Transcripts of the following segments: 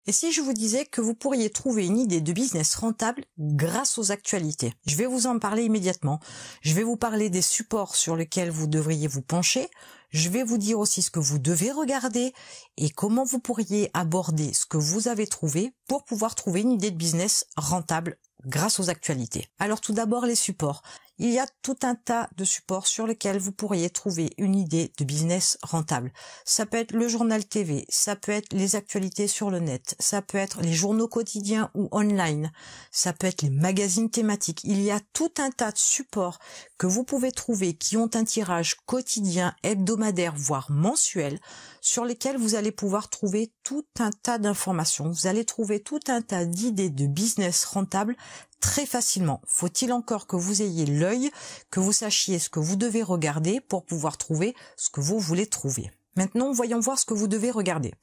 Et si je vous disais que vous pourriez trouver une idée de business rentable grâce aux actualités? Je vais vous en parler immédiatement. Je vais vous parler des supports sur lesquels vous devriez vous pencher. Je vais vous dire aussi ce que vous devez regarder et comment vous pourriez aborder ce que vous avez trouvé pour pouvoir trouver une idée de business rentable grâce aux actualités. Alors tout d'abord les supports. Il y a tout un tas de supports sur lesquels vous pourriez trouver une idée de business rentable. Ça peut être le journal TV, ça peut être les actualités sur le net, ça peut être les journaux quotidiens ou online, ça peut être les magazines thématiques. Il y a tout un tas de supports que vous pouvez trouver qui ont un tirage quotidien, hebdomadaire, voire mensuel, sur lesquels vous allez pouvoir trouver tout un tas d'informations. Vous allez trouver tout un tas d'idées de business rentable très facilement. Faut-il encore que vous ayez l'œil, que vous sachiez ce que vous devez regarder pour pouvoir trouver ce que vous voulez trouver. Maintenant, voyons voir ce que vous devez regarder.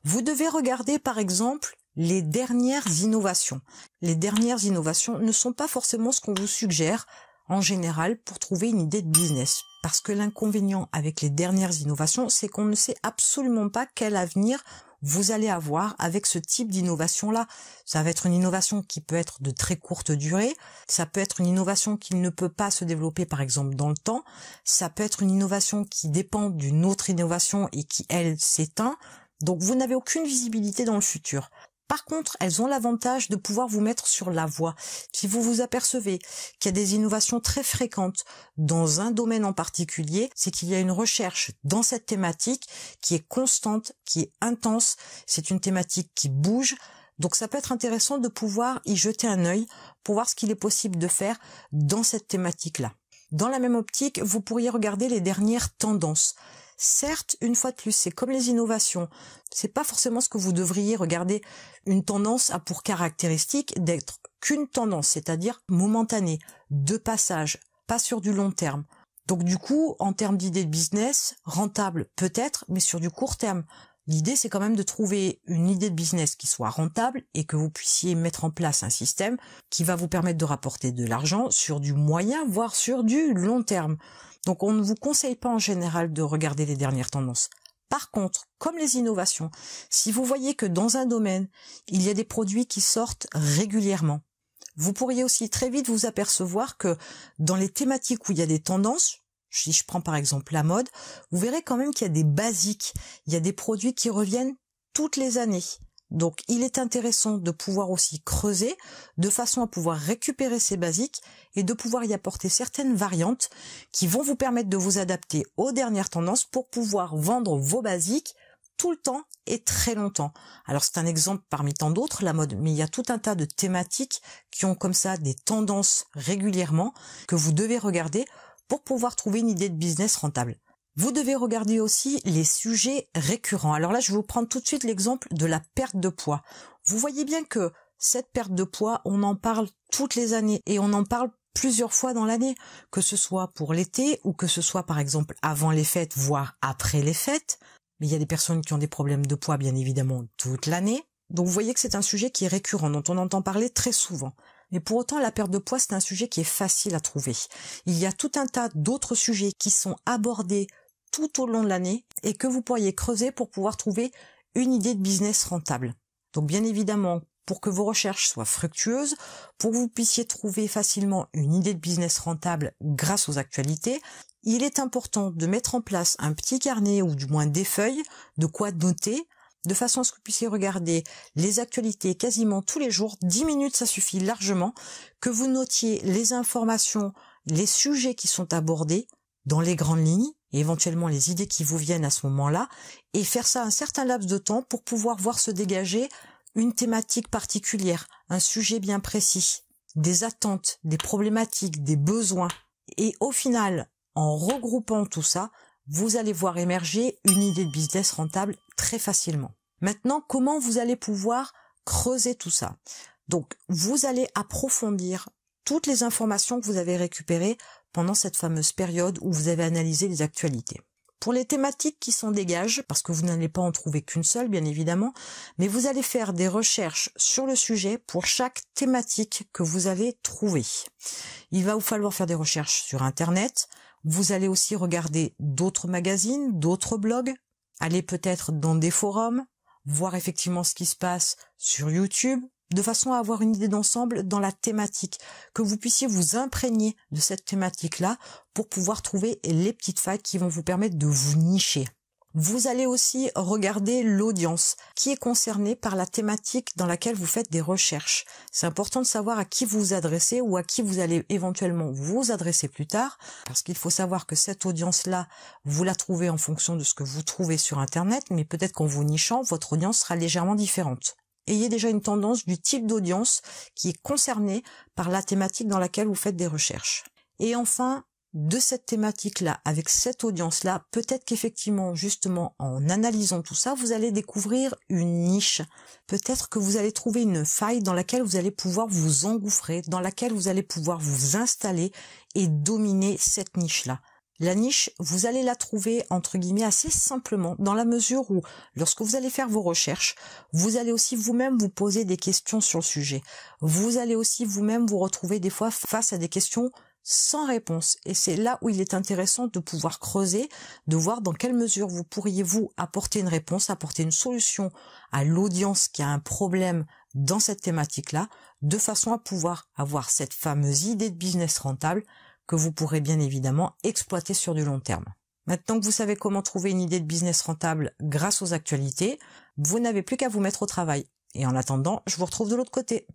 Vous devez regarder par exemple les dernières innovations. Les dernières innovations ne sont pas forcément ce qu'on vous suggère en général pour trouver une idée de business. Parce que l'inconvénient avec les dernières innovations, c'est qu'on ne sait absolument pas quel avenir vous allez avoir avec ce type d'innovation-là. Ça va être une innovation qui peut être de très courte durée, ça peut être une innovation qui ne peut pas se développer par exemple dans le temps, ça peut être une innovation qui dépend d'une autre innovation et qui, elle, s'éteint. Donc vous n'avez aucune visibilité dans le futur. Par contre, elles ont l'avantage de pouvoir vous mettre sur la voie. Si vous vous apercevez qu'il y a des innovations très fréquentes dans un domaine en particulier, c'est qu'il y a une recherche dans cette thématique qui est constante, qui est intense. C'est une thématique qui bouge. Donc ça peut être intéressant de pouvoir y jeter un œil pour voir ce qu'il est possible de faire dans cette thématique-là. Dans la même optique, vous pourriez regarder les dernières tendances. Certes, une fois de plus, c'est comme les innovations. C'est pas forcément ce que vous devriez regarder. Une tendance a pour caractéristique d'être qu'une tendance, c'est-à-dire momentanée, de passage, pas sur du long terme. Donc du coup, en termes d'idées de business, rentable peut-être, mais sur du court terme. L'idée, c'est quand même de trouver une idée de business qui soit rentable et que vous puissiez mettre en place un système qui va vous permettre de rapporter de l'argent sur du moyen, voire sur du long terme. Donc on ne vous conseille pas en général de regarder les dernières tendances. Par contre, comme les innovations, si vous voyez que dans un domaine, il y a des produits qui sortent régulièrement, vous pourriez aussi très vite vous apercevoir que dans les thématiques où il y a des tendances, si je prends par exemple la mode, vous verrez quand même qu'il y a des basiques, il y a des produits qui reviennent toutes les années. Donc il est intéressant de pouvoir aussi creuser de façon à pouvoir récupérer ces basiques et de pouvoir y apporter certaines variantes qui vont vous permettre de vous adapter aux dernières tendances pour pouvoir vendre vos basiques tout le temps et très longtemps. Alors c'est un exemple parmi tant d'autres, la mode, mais il y a tout un tas de thématiques qui ont comme ça des tendances régulièrement que vous devez regarder pour pouvoir trouver une idée de business rentable. Vous devez regarder aussi les sujets récurrents. Alors là, je vais vous prendre tout de suite l'exemple de la perte de poids. Vous voyez bien que cette perte de poids, on en parle toutes les années et on en parle plusieurs fois dans l'année, que ce soit pour l'été ou que ce soit par exemple avant les fêtes, voire après les fêtes. Mais il y a des personnes qui ont des problèmes de poids, bien évidemment, toute l'année. Donc vous voyez que c'est un sujet qui est récurrent, dont on entend parler très souvent. Mais pour autant, la perte de poids, c'est un sujet qui est facile à trouver. Il y a tout un tas d'autres sujets qui sont abordés tout au long de l'année et que vous pourriez creuser pour pouvoir trouver une idée de business rentable. Donc bien évidemment, pour que vos recherches soient fructueuses, pour que vous puissiez trouver facilement une idée de business rentable grâce aux actualités, il est important de mettre en place un petit carnet ou du moins des feuilles, de quoi noter, de façon à ce que vous puissiez regarder les actualités quasiment tous les jours. 10 minutes, ça suffit largement, que vous notiez les informations, les sujets qui sont abordés dans les grandes lignes, et éventuellement les idées qui vous viennent à ce moment-là, et faire ça un certain laps de temps pour pouvoir voir se dégager une thématique particulière, un sujet bien précis, des attentes, des problématiques, des besoins. Et au final, en regroupant tout ça, vous allez voir émerger une idée de business rentable très facilement. Maintenant, comment vous allez pouvoir creuser tout ça? Donc, vous allez approfondir toutes les informations que vous avez récupérées pendant cette fameuse période où vous avez analysé les actualités. Pour les thématiques qui s'en dégagent, parce que vous n'allez pas en trouver qu'une seule, bien évidemment, mais vous allez faire des recherches sur le sujet pour chaque thématique que vous allez trouver. Il va vous falloir faire des recherches sur Internet. Vous allez aussi regarder d'autres magazines, d'autres blogs, aller peut-être dans des forums, voir effectivement ce qui se passe sur YouTube, de façon à avoir une idée d'ensemble dans la thématique, que vous puissiez vous imprégner de cette thématique-là pour pouvoir trouver les petites failles qui vont vous permettre de vous nicher. Vous allez aussi regarder l'audience qui est concernée par la thématique dans laquelle vous faites des recherches. C'est important de savoir à qui vous vous adressez ou à qui vous allez éventuellement vous adresser plus tard, parce qu'il faut savoir que cette audience-là, vous la trouvez en fonction de ce que vous trouvez sur Internet, mais peut-être qu'en vous nichant, votre audience sera légèrement différente. Ayez déjà une tendance du type d'audience qui est concernée par la thématique dans laquelle vous faites des recherches. Et enfin, de cette thématique-là, avec cette audience-là, peut-être qu'effectivement, justement, en analysant tout ça, vous allez découvrir une niche. Peut-être que vous allez trouver une faille dans laquelle vous allez pouvoir vous engouffrer, dans laquelle vous allez pouvoir vous installer et dominer cette niche-là. La niche, vous allez la trouver, entre guillemets, assez simplement, dans la mesure où, lorsque vous allez faire vos recherches, vous allez aussi vous-même vous poser des questions sur le sujet. Vous allez aussi vous-même vous retrouver des fois face à des questions sans réponse. Et c'est là où il est intéressant de pouvoir creuser, de voir dans quelle mesure vous pourriez vous apporter une réponse, apporter une solution à l'audience qui a un problème dans cette thématique-là, de façon à pouvoir avoir cette fameuse idée de business rentable que vous pourrez bien évidemment exploiter sur du long terme. Maintenant que vous savez comment trouver une idée de business rentable grâce aux actualités, vous n'avez plus qu'à vous mettre au travail. Et en attendant, je vous retrouve de l'autre côté.